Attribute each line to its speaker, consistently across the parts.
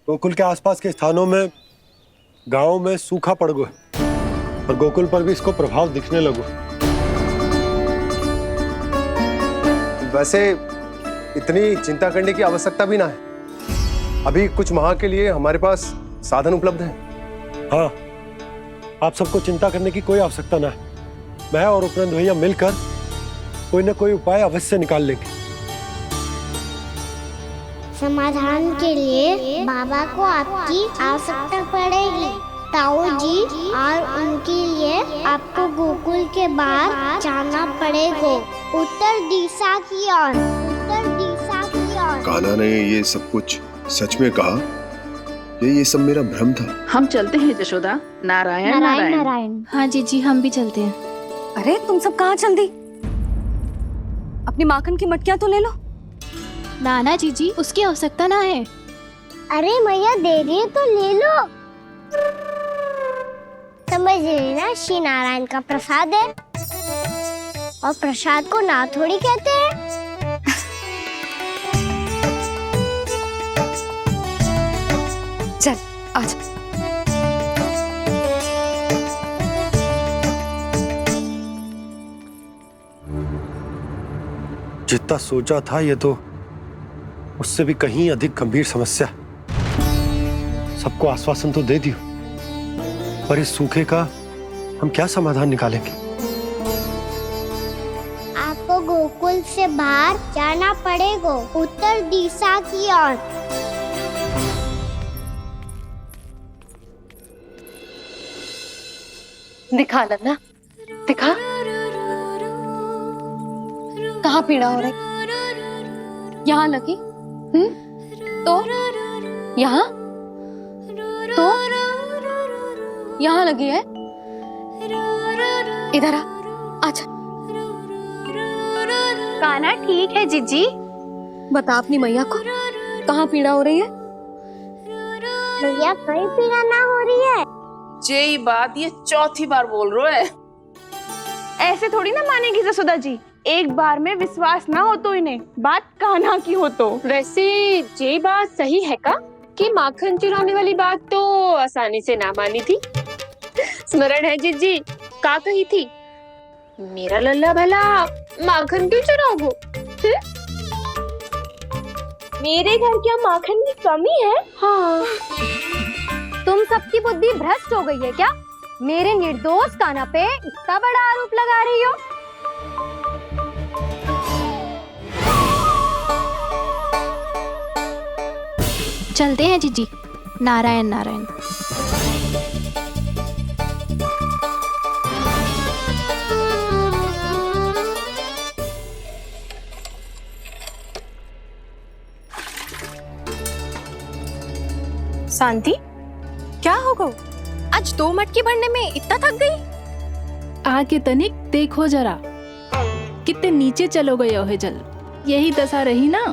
Speaker 1: गोकुल के आसपास के स्थानों में, गांवों में सूखा पड़ गया और गोकुल पर भी इसको प्रभाव दिखने लगो।
Speaker 2: वैसे इतनी चिंता करने की आवश्यकता भी ना है। अभी कुछ माह के लिए हमारे पास साधन उपलब्ध है।
Speaker 1: हाँ, आप सबको चिंता करने की कोई आवश्यकता ना है। मैं और उपनंद भैया मिलकर कोई ना कोई उपाय अवश्य निकाल लेंगे।
Speaker 3: समाधान के लिए बाबा को आपकी आवश्यकता पड़ेगी। ताऊ जी और उनके लिए आपको गोकुल के बाहर जाना पड़ेगा, उत्तर दिशा की ओर, उत्तर दिशा की ओर।
Speaker 4: कान्हा ने ये सब कुछ सच में कहा? ये सब मेरा भ्रम था?
Speaker 5: हम चलते हैं जशोदा। नारायण
Speaker 3: नारायण नारायण।
Speaker 6: हाँ जीजी, हम भी चलते हैं।
Speaker 7: अरे तुम सब कहाँ चल दी? अपनी माखन की मटकियां तो ले लो।
Speaker 6: नाना जीजी, उसकी आवश्यकता ना है।
Speaker 3: अरे मैया दे रही है तो ले लो। समझ लेना, श्री नारायण का प्रसाद है और प्रसाद को ना थोड़ी कहते हैं।
Speaker 7: चल आज।
Speaker 1: जितना सोचा था ये तो उससे भी कहीं अधिक गंभीर समस्या। सबको आश्वासन तो दे दियो, पर इस सूखे का हम क्या समाधान निकालेंगे?
Speaker 3: आपको गोकुल से बाहर जाना पड़ेगा, उत्तर दिशा की ओर।
Speaker 7: दिखा लन्ना, दिखा। कहाँ पीड़ा हो रही? यहाँ लगी? तो यहाँ? तो यहाँ लगी है? इधर आ, आजा।
Speaker 6: कान्हा ठीक है जीजी।
Speaker 7: बता अपनी मैया को कहाँ पीड़ा हो रही है?
Speaker 3: भैया कहीं पीड़ा ना हो रही है।
Speaker 5: यही बात ये चौथी बार बोल रहे है।
Speaker 8: ऐसे थोड़ी ना मानेगी जसोदा जी। एक बार में विश्वास ना हो तो इन्हें, बात कान्हा की हो तो।
Speaker 9: वैसे ये बात सही है का कि माखन चुराने वाली बात तो आसानी से ना मानी थी। स्मरण है जीजी का कही थी, मेरा लल्ला भला माखन क्यों चुराओगो? मेरे घर क्या माखन की कमी है?
Speaker 7: हाँ। तुम सबकी बुद्धि भ्रष्ट हो गई है क्या? मेरे निर्दोष कान्हा पे इतना बड़ा आरोप लगा रही हो?
Speaker 6: चलते हैं जीजी। नारायण नारायण।
Speaker 7: शांति, क्या हो गो? आज 2 मटकी भरने में इतना थक गई?
Speaker 10: आके तनिक देखो जरा, कितने नीचे चलो गए हो जल। यही दशा रही ना,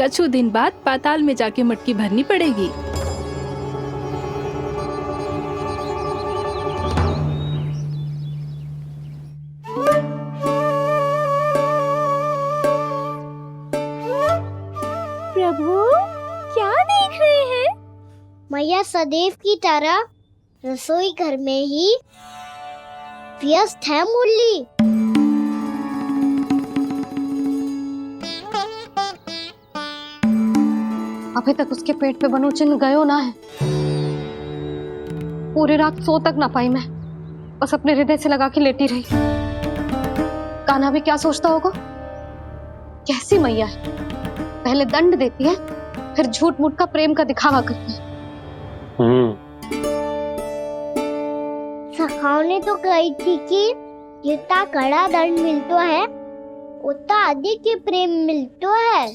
Speaker 10: कछु दिन बाद पाताल में जाके मटकी भरनी पड़ेगी।
Speaker 3: प्रभु क्या देख रहे हैं? मैया सदैव की तरह रसोई घर में ही व्यस्त है मुरली।
Speaker 7: अभी तक उसके पेट पे बनो चिन्ह गयो ना है। पूरी रात सो तक ना पाई मैं, बस अपने हृदय से लगा के लेटी रही। कान्हा भी क्या सोचता होगा? कैसी मैया है, पहले दंड देती है फिर झूठ मूठ का प्रेम का दिखावा करती है।
Speaker 3: सखाओं तो कही थी कि जितना कड़ा दंड मिलता है उतना अधिक ही प्रेम मिलता है।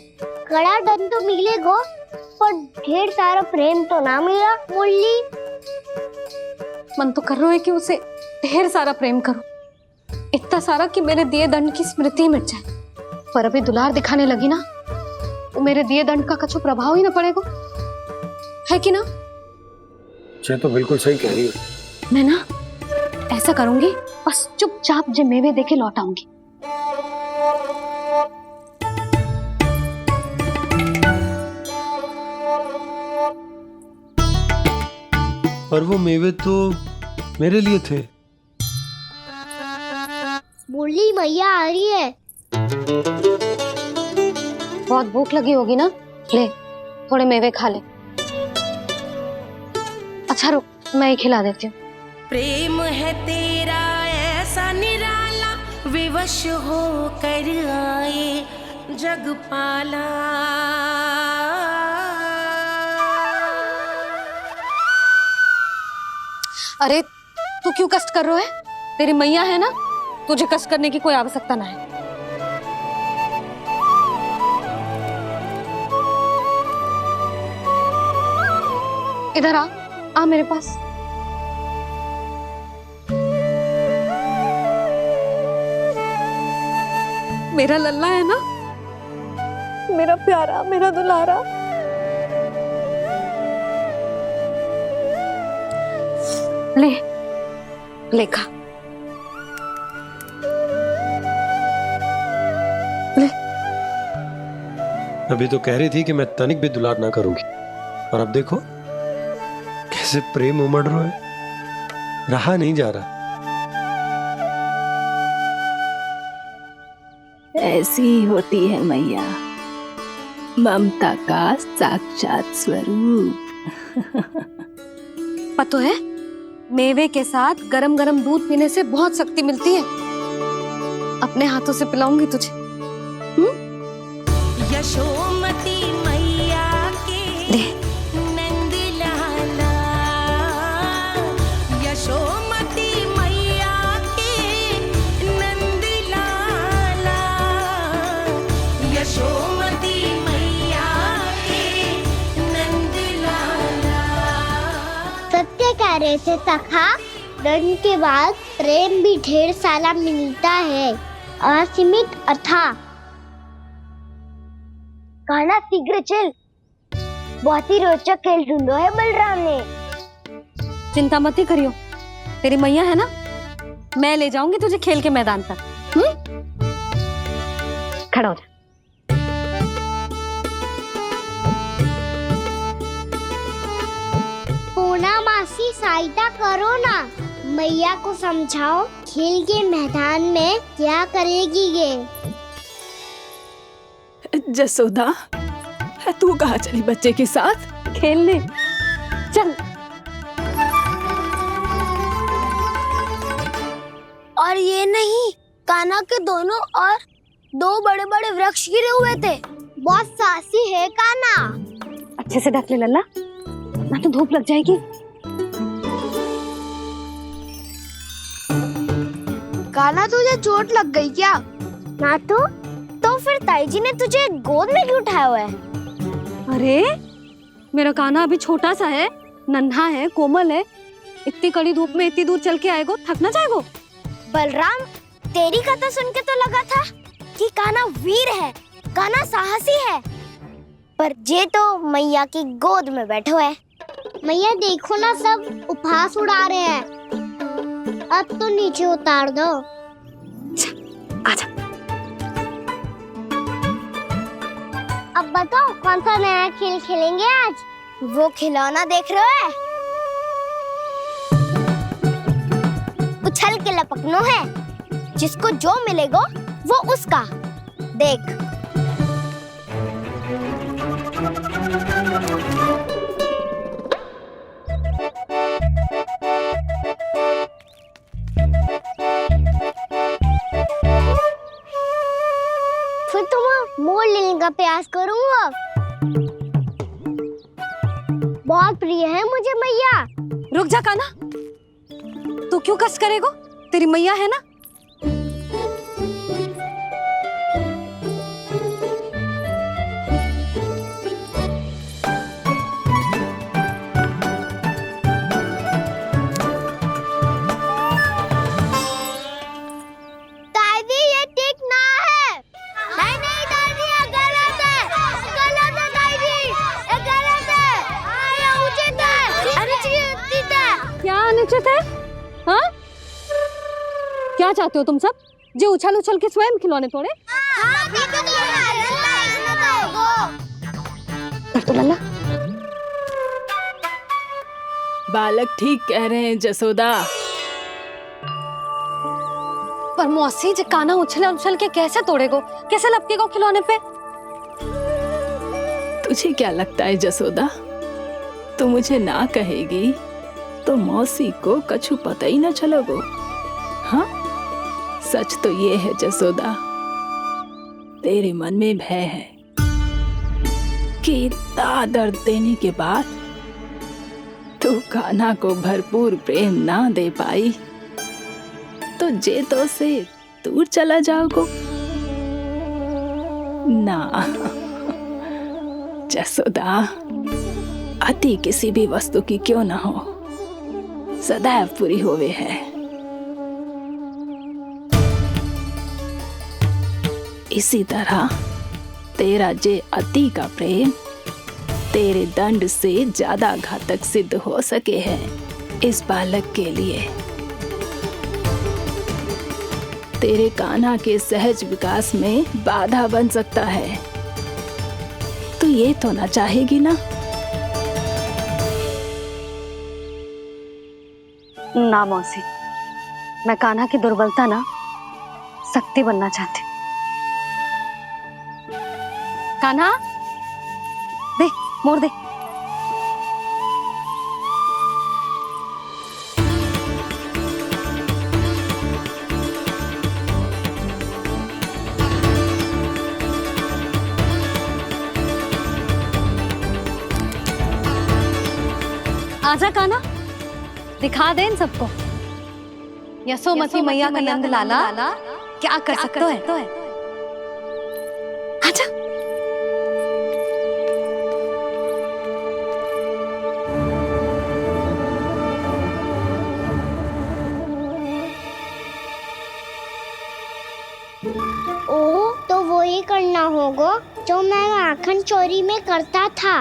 Speaker 3: कड़ा दंड तो मिलेगा पर ढेर सारा प्रेम तो ना मिला मुरली।
Speaker 7: मन तो कर रहा है कि उसे ढेर सारा प्रेम करो, इतना सारा कि मेरे दिए दंड की स्मृति मिट जाए। पर अभी दुलार दिखाने लगी ना, वो मेरे दिए दंड का कछु प्रभाव ही ना पड़ेगा, है कि ना?
Speaker 1: ये तो बिल्कुल सही कह रही हो।
Speaker 7: मैं ना ऐसा करूंगी, बस चुपचाप जे मेवे देके लौट आऊंगी।
Speaker 1: और वो मेवे तो मेरे लिए थे।
Speaker 3: बोली मैया आ रही है।
Speaker 7: बहुत भूख लगी होगी ना, ले थोड़े मेवे खा ले। अच्छा रुक, मैं ही खिला देती हूँ।
Speaker 11: प्रेम है तेरा ऐसा निराला, विवश हो कर आए जग पाला।
Speaker 7: अरे तू क्यों कष्ट कर रहा है? तेरी मैया है ना, तुझे कष्ट करने की कोई आवश्यकता ना है। इधर आ मेरे पास। मेरा लल्ला है ना, मेरा प्यारा, मेरा दुलारा। ले खा। ले।
Speaker 1: अभी तो कह रही थी कि मैं तनिक भी दुलार ना करूंगी, और अब देखो कैसे प्रेम उमड़ रहा है, रहा नहीं जा रहा।
Speaker 10: ऐसी ही होती है मैया, ममता का साक्षात स्वरूप।
Speaker 7: पता है, मेवे के साथ गरम गरम दूध पीने से बहुत शक्ति मिलती है। अपने हाथों से पिलाऊंगी तुझे।
Speaker 11: यशोमती मैया के नंद लाला, यशोमती मैया के नंद लाला, यशोमती मैया के नंद लाला।
Speaker 3: सत्य कह रहे थे सखा, दंड के बाद प्रेम भी ढेर सारा मिलता है, असीमित अथाह। गाना शीघ्र चल, बहुत ही रोचक खेल ढूंढो है बलराम ने।
Speaker 7: चिंता मत ही करियो, तेरी मैया है ना, मैं ले जाऊंगी तुझे खेल के मैदान तक। खड़ा हो जा।
Speaker 3: पूना मासी सहायता करो ना, मैया को समझाओ खेल के मैदान में क्या करेगी ये।
Speaker 10: जसोदा, तू कहाँ चली बच्चे के साथ?
Speaker 7: खेलने चल।
Speaker 3: और ये नहीं, कान्हा के दोनों और दो बड़े बड़े वृक्ष गिरे हुए थे। बहुत साहसी है कान्हा।
Speaker 7: अच्छे से ढक ले लल्ला, ना तो धूप लग जाएगी।
Speaker 3: कान्हा तुझे चोट लग गई क्या? ना तो फिर ताई जी ने तुझे गोद में क्यों उठाया हुआ है?
Speaker 7: अरे मेरा कान्हा अभी छोटा सा है, नन्हा है, कोमल है। इतनी कड़ी धूप में इतनी दूर चल के आएगो, थक ना जाएगो।
Speaker 3: बलराम, तेरी कथा सुन के तो लगा था कि कान्हा वीर है, कान्हा साहसी है, पर जे तो मैया की गोद में बैठो है। मैया देखो ना, सब उपहास उड़ा रहे हैं। अब तो नीचे उतार दो।
Speaker 7: आजा।
Speaker 3: अब बताओ कौन सा नया खेल खेलेंगे आज? वो खिलौना देख रहे हो? उछल के लपकनो है, जिसको जो मिलेगा वो उसका। देख। फिर तुम मोड़ लेने का प्रयास करूंगा। बहुत प्रिय है मुझे मैया।
Speaker 7: रुक जा कान्हा, तू क्यों कष्ट करेगो? तेरी मैया है ना।
Speaker 3: दादी ये ठीक ना है। नहीं नहीं दादी, ये गलत है। गलत है दादी, ये गलत है। ये उचित है, अनुचित है।
Speaker 7: क्या अनुचित है? हाँ? क्या चाहते हो तुम सब? जो उछल उछल के स्वयं खिलौने तोड़े? तो लल्ला
Speaker 10: बालक ठीक कह रहे हैं जसोदा।
Speaker 7: पर मौसी जे काना उछल उछल के कैसे तोड़ेगो, कैसे लपकेगो खिलौने पे?
Speaker 10: तुझे क्या लगता है जसोदा, तू मुझे ना कहेगी तो मौसी को कछु पता ही न चलोगो? हाँ, सच तो ये है जसोदा, तेरे मन में भय है कि इतना दर्द देने के बाद तू कान्हा को भरपूर प्रेम ना दे पाई तो जे तो से दूर चला जाओगो ना। जसोदा, अति किसी भी वस्तु की क्यों ना हो, सदैव पूरी होवे है। इसी तरह तेरा जे अति का प्रेम तेरे दंड से ज्यादा घातक सिद्ध हो सके है इस बालक के लिए। तेरे कान्हा के सहज विकास में बाधा बन सकता है। तू ये तो ना चाहेगी ना?
Speaker 7: ना मौसी, मैं कान्हा की दुर्बलता ना शक्ति बनना चाहती। कान्हा, दे मोड़ दे। आजा कान्हा, दिखा दे इन सबको यशोमती मैया का नंद लाला क्या कर सकता है। आजा।
Speaker 3: ओ, तो वो ही करना होगा जो मैं माखन चोरी में करता था।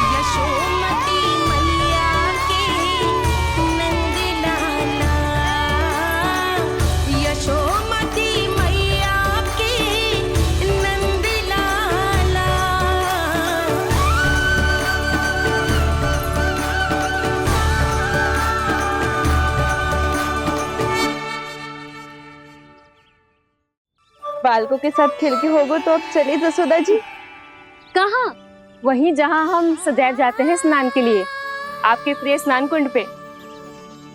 Speaker 11: यशोमती मैया के नंद लाला, यशोमती मैया के नंद लाला।
Speaker 8: बालकों के साथ खेल के होगो तो अब चले जसोदा जी।
Speaker 9: कहाँ? वहीं जहाँ हम सदैव जाते हैं स्नान के लिए, आपके प्रिय स्नान कुंड पे।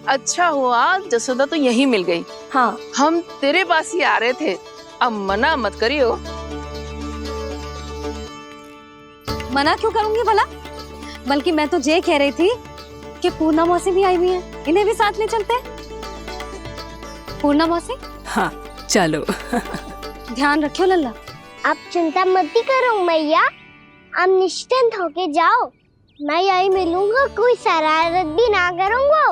Speaker 5: अच्छा हुआ जसोदा तो यहीं मिल गई।
Speaker 9: हाँ,
Speaker 5: हम तेरे पास ही आ रहे थे, अब मना मत करियो।
Speaker 7: मना क्यों करूंगी भला? बल्कि मैं तो ये कह रही थी कि पूर्णा मौसी भी आई हुई है, इन्हें भी साथ ले चलते हैं। पूर्णा मौसी,
Speaker 10: हाँ चलो।
Speaker 7: ध्यान रखियो लल्ला।
Speaker 3: आप चिंता मत करो मैया, आप निश्चिंत होके जाओ, मैं यही मिलूंगा, कोई शरारत भी ना करूंगा।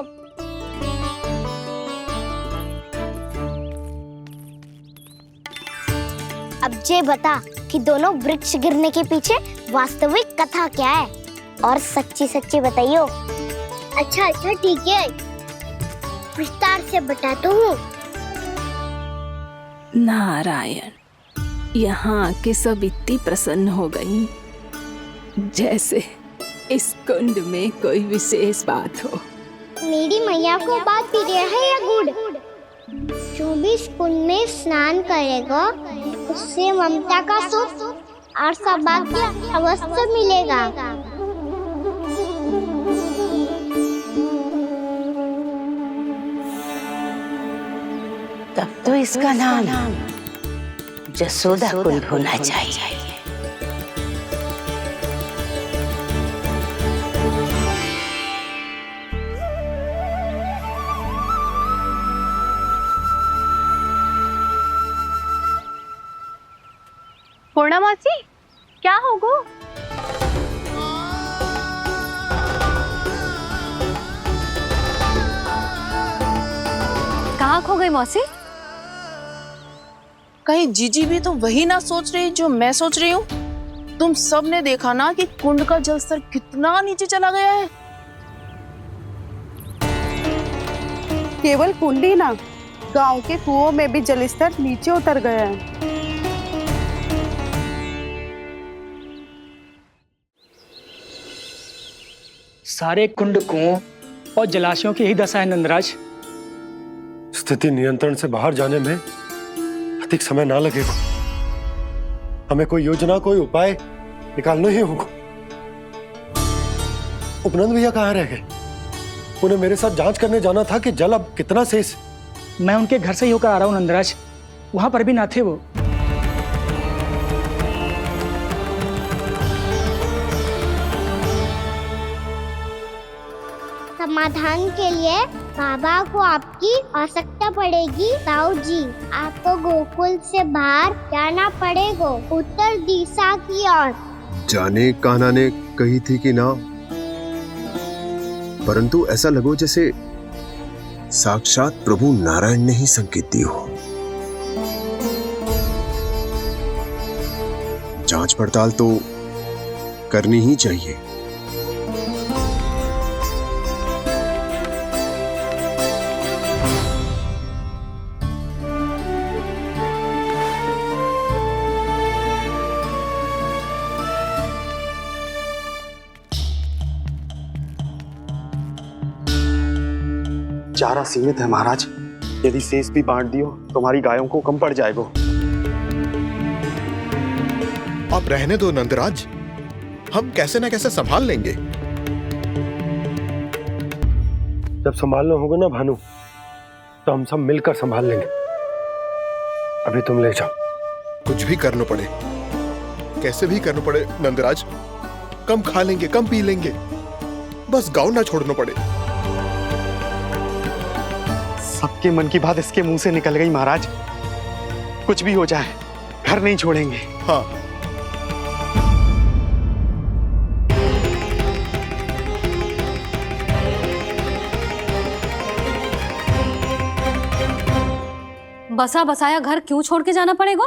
Speaker 3: अब ये बता कि दोनों वृक्ष गिरने के पीछे वास्तविक कथा क्या है, और सच्ची सच्ची बताइयो। अच्छा अच्छा ठीक है, विस्तार से बताता हूँ।
Speaker 10: नारायण, यहाँ के सब इतनी प्रसन्न हो गई जैसे इस कुंड में कोई विशेष बात हो।
Speaker 3: मेरी मैया को बात प्रिय है या गुड़? जो भी इस कुंड में स्नान करेगा उससे ममता का सुख और सौभाग्य अवश्य मिलेगा।
Speaker 11: तब तो इसका नाम जसोदा कुंड होना चाहिए।
Speaker 8: पूर्णा मौसी, क्या होगो?
Speaker 7: कहाँ खो गई मौसी?
Speaker 5: कहीं जीजी भी तो वही ना सोच रही जो मैं सोच रही हूँ। तुम सब ने देखा ना कि कुंड का जलस्तर कितना नीचे चला गया है।
Speaker 8: केवल कुंड ही ना, गांव के कुओं में भी जलस्तर नीचे उतर गया है।
Speaker 12: सारे कुंड कुओं और जलाशयों की यही दशा है नंदराज।
Speaker 1: स्थिति नियंत्रण से बाहर जाने में अधिक समय ना लगेगा। हमें कोई योजना, कोई उपाय निकालना ही होगा। उपनंद भैया कहाँ रह गए? उन्हें मेरे साथ जांच करने जाना था कि जल अब कितना शेष।
Speaker 12: मैं उनके घर से ही होकर आ रहा हूँ नंदराज, वहां पर भी ना थे वो।
Speaker 3: समाधान के लिए बाबा को आपकी आवश्यकता पड़ेगी। ताऊ जी, आपको गोकुल से बाहर जाना पड़ेगा, उत्तर दिशा की ओर।
Speaker 4: जाने कान्हा ने कही थी कि ना, परंतु ऐसा लगो जैसे साक्षात प्रभु नारायण ने ही संकेत दी हो। जांच पड़ताल तो करनी ही चाहिए।
Speaker 13: चारा सीमित है महाराज, यदि शेष भी बांट दियो तो हमारी गायों को कम पड़ जाएगा।
Speaker 4: आप रहने दो नंदराज, हम कैसे ना कैसे संभाल लेंगे।
Speaker 1: जब संभालना होगा ना भानु, तो हम सब मिलकर संभाल लेंगे। अभी तुम ले जाओ।
Speaker 4: कुछ भी करना पड़े, कैसे भी करना पड़े नंदराज, कम खा लेंगे, कम पी लेंगे, बस गांव ना छोड़ना पड़े।
Speaker 13: सबके मन की बात इसके मुंह से निकल गई महाराज। कुछ भी हो जाए, घर नहीं छोड़ेंगे।
Speaker 4: हाँ,
Speaker 7: बसा बसाया घर क्यों छोड़ के जाना पड़ेगा?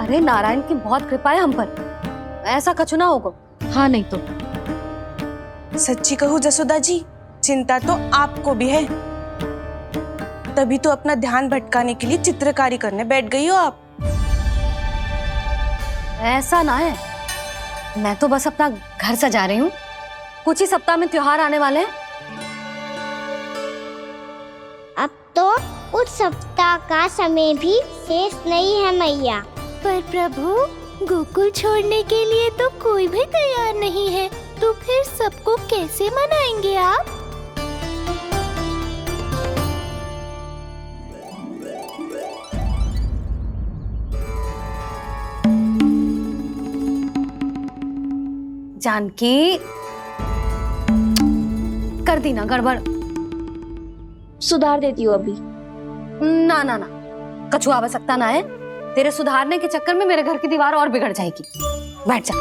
Speaker 7: अरे नारायण की बहुत कृपा है हम पर, ऐसा कछु ना होगा। हाँ नहीं तो
Speaker 8: सच्ची कहूँ जसोदा जी, चिंता तो आपको भी है, तभी तो अपना ध्यान भटकाने के लिए चित्रकारी करने बैठ गई हो आप।
Speaker 7: ऐसा ना है, मैं तो बस अपना घर सजा रही हूँ। कुछ ही सप्ताह में त्योहार आने वाले हैं।
Speaker 3: अब तो उस सप्ताह का समय भी शेष नहीं है मैया।
Speaker 6: पर प्रभु, गोकुल छोड़ने के लिए तो कोई भी तैयार नहीं है, तो फिर सबको कैसे मनाएंगे आप?
Speaker 7: जानकी, कर दी ना गड़बड़।
Speaker 9: सुधार देती हूँ अभी।
Speaker 7: ना ना ना, कछु आवश्यकता ना है। तेरे सुधारने के चक्कर में मेरे घर की दीवार और बिगड़ जाएगी। बैठ जा।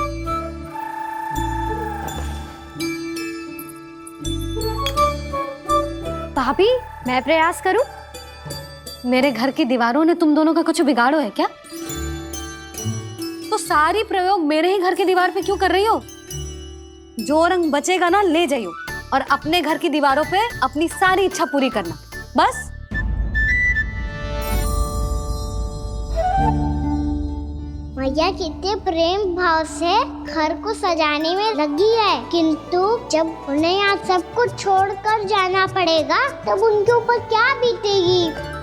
Speaker 7: भाभी, मैं प्रयास करूं? मेरे घर की दीवारों ने तुम दोनों का कुछ बिगाड़ो है क्या? तो सारी प्रयोग मेरे ही घर की दीवार पे क्यों कर रही हो? जो रंग बचेगा ना ले जाइयो, और अपने घर की दीवारों पे अपनी सारी इच्छा पूरी करना, बस।
Speaker 3: मैया कितने प्रेम भाव से घर को सजाने में लगी है, किंतु जब उन्हें यहाँ सब कुछ छोड़कर जाना पड़ेगा तब उनके ऊपर क्या बीतेगी।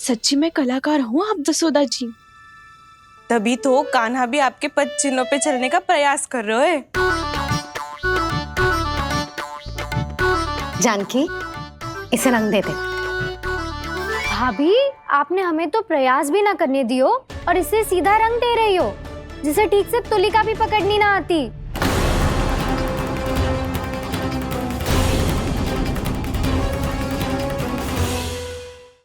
Speaker 5: सच्ची में कलाकार हूँ आप जसोदा जी।
Speaker 8: तभी तो कान्हा भी आपके पद चिन्हों पे चलने का प्रयास कर रहे है।
Speaker 7: जानकी, इसे रंग दे दे।
Speaker 6: भाभी, आपने हमें तो प्रयास भी ना करने दियो और इसे सीधा रंग दे रही हो, जिसे ठीक से तुलिका भी पकड़नी ना आती।